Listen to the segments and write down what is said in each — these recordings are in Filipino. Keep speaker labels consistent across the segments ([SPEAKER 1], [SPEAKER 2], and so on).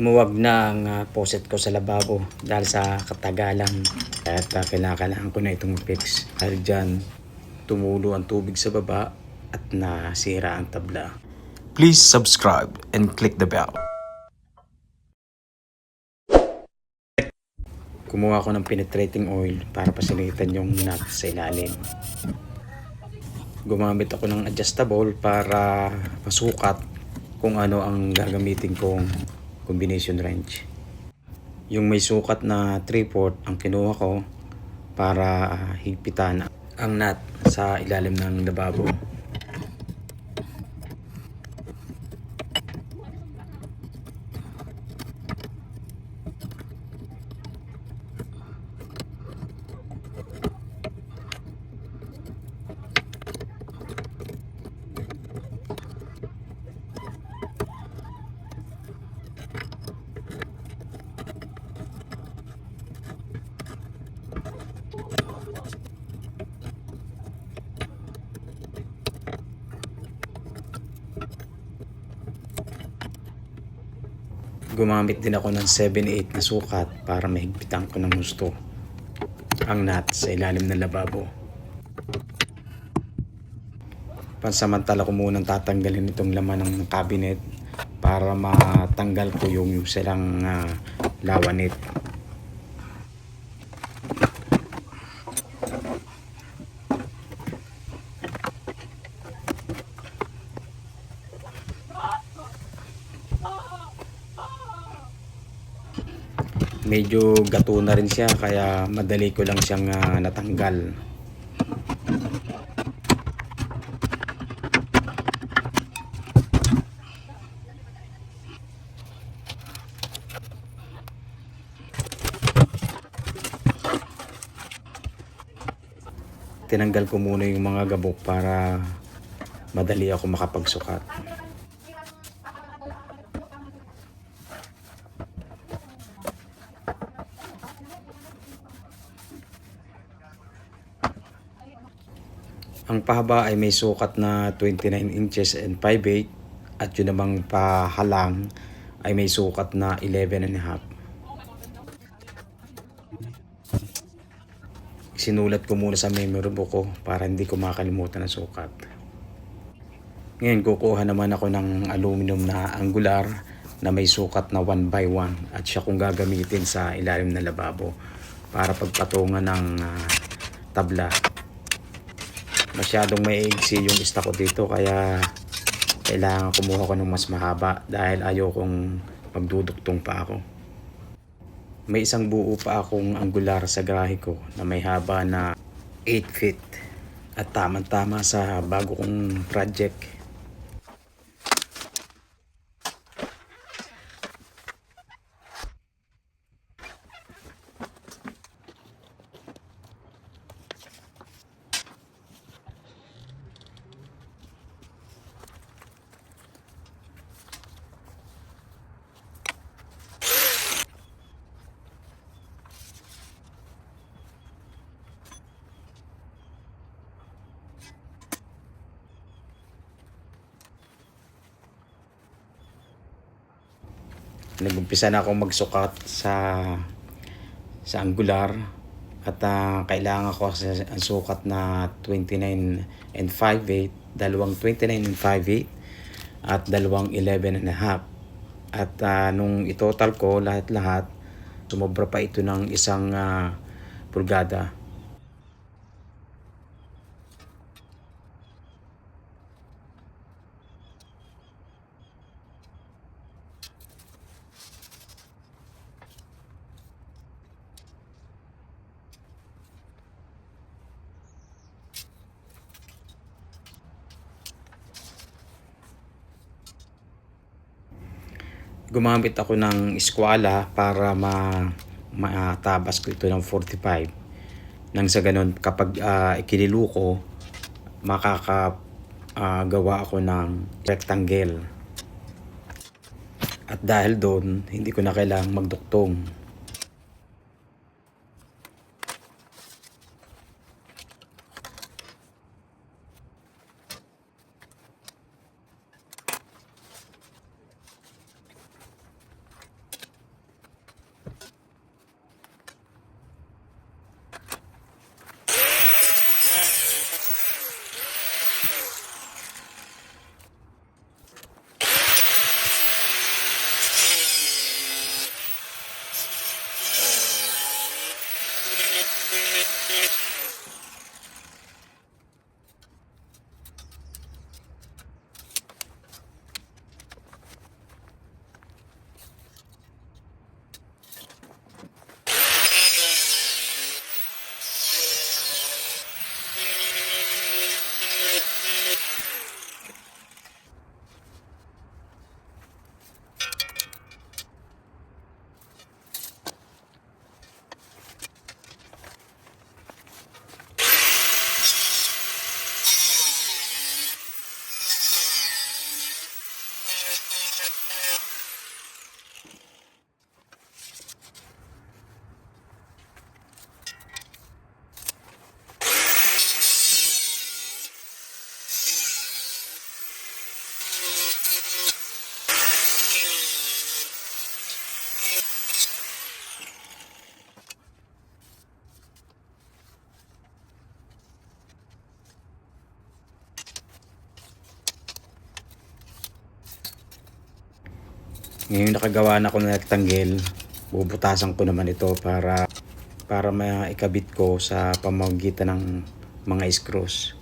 [SPEAKER 1] Lumuwag na ang faucet ko sa lababo dahil sa katagalan. At kailangan ko na itong fix. Dahil dyan, tumulo ang tubig sa baba at nasira ang tabla.
[SPEAKER 2] Please subscribe and click the bell.
[SPEAKER 1] Kumuha ko ng penetrating oil para pasilitan yung nut sa ilalim. Gumamit ako ng adjustable para masukat kung ano ang gagamitin kong combination wrench. Yung may sukat na 3/4 ang kinuha ko para higpitan ang nut sa ilalim ng lababo. Gumamit din ako ng 7/8 na sukat para mahigpitan ko ng gusto ang nut sa ilalim ng lababo. Pansamantala ko munang tatanggalin itong laman ng cabinet para matanggal ko yung silang lawanit. Medyo gato na rin siya kaya madali ko lang siyang natanggal. Tinanggal ko muna yung mga gabok para madali ako makapagsukat. Ang pahaba ay may sukat na 29 inches and 5/8 at yun namang pahalang ay may sukat na 11.5. Sinulat ko muna sa memory book ko para hindi ko makalimutan ang sukat. Ngayon kukuha naman ako ng aluminum na angular na may sukat na 1/1 at siya kung gagamitin sa ilalim ng lababo para pagpatungan ng tabla. Masyadong maiigsi yung stock ko dito kaya kailangan kumuha ko ng mas mahaba dahil ayokong magduduktong pa ako. May isang buo pa akong angular sa garahe ko na may haba na 8 feet at tamang-tama sa bago kong project. Nagumpisa na akong magsukat sa angular at kailangan ko ang sukat na 29 and 5/8, dalawang 29 and 5/8 at dalawang 11.5. At nung itotal ko lahat-lahat, sumobra pa ito ng isang pulgada. Gumamit ako ng eskwala para matabas ko ito ng 45. Nang sa ganun, kapag ikinilu ko, makakagawa ako ng rectangle. At dahil doon, hindi ko na kailangang magduktong. Ngayon nakagawa na ako ng rectangle, bubutasan ko naman ito para maikabit ko sa pamamagitan ng mga screws.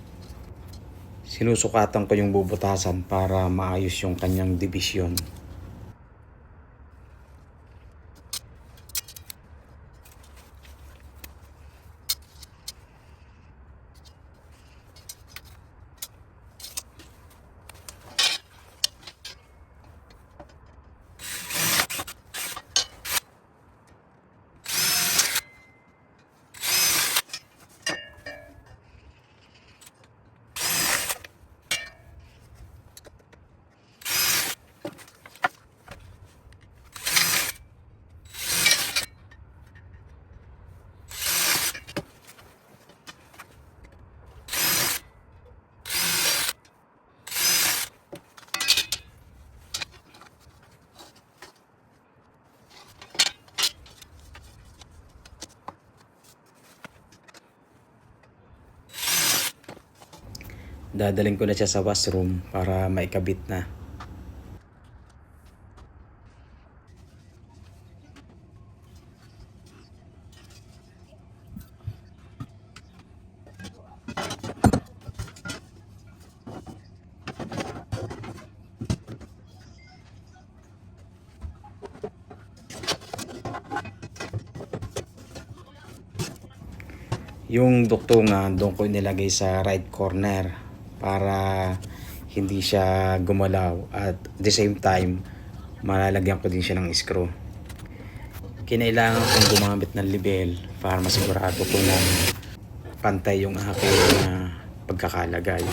[SPEAKER 1] Sinusukatan ko yung bubutasan para maayos yung kanyang division. Dadaling ko na siya sa washroom para maikabit na. Yung duktungan doon ko nilagay sa right corner para hindi siya gumalaw at the same time malalagyan ko din siya ng screw. Kinailangan kong gumamit ng libel para masigurado ko na pantay yung aking pagkakalagay.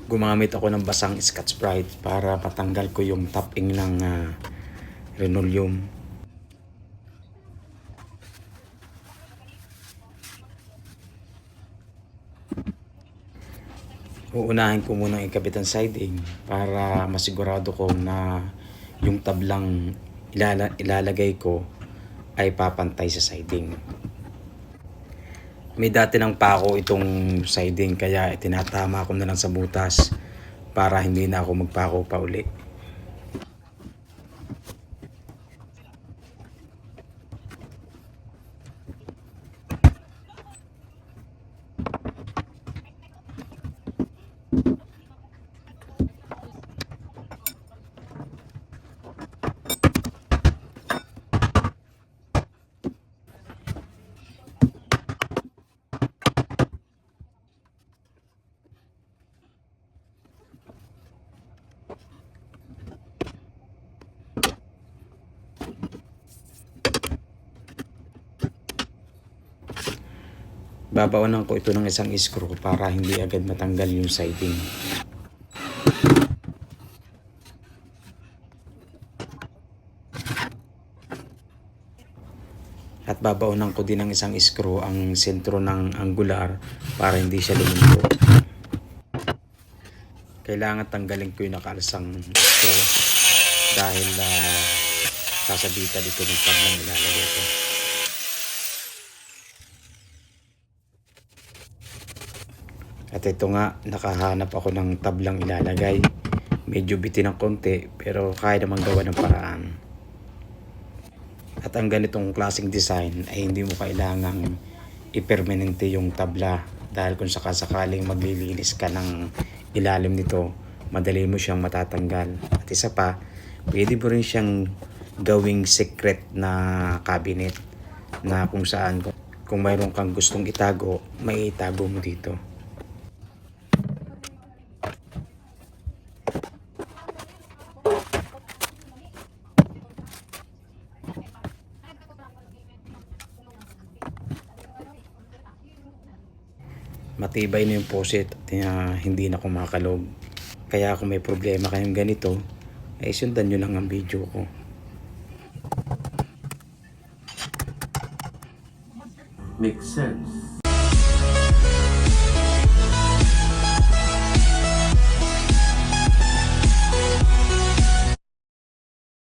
[SPEAKER 1] Gumamit ako ng basang Scotch Brite para patanggal ko yung topping ng linoleum. Uunahin ko munang ikabit ang siding para masigurado ko na yung tablang ilalagay ko ay papantay sa siding. May dati ng pako itong siding kaya tinatama ko na lang sa butas para hindi na ako magpako pa uli. Babawanan ko ito ng isang screw para hindi agad matanggal yung siding. At babawanan ko din ng isang screw ang sentro ng angular para hindi siya lumindo. Kailangan tanggalin ko yung nakaalasang screw dahil sasabitan dito ng tablang ilalagay ko. At ito nga, nakahanap ako ng tablang ilalagay. Medyo bitin ng konti pero kaya naman gawa ng paraan. At ang ganitong klaseng design ay hindi mo kailangang ipermanente yung tabla dahil kung sakasakaling maglilinis ka ng ilalim nito, madali mo siyang matatanggal. At isa pa, pwede mo rin siyang gawing secret na cabinet na kung saan kung mayroon kang gustong itago, may itago mo dito. Matibay na yung poset at hindi na kumakalog. Kaya kung may problema kayong ganito, ay sundan nyo lang ang video ko.
[SPEAKER 3] makes sense.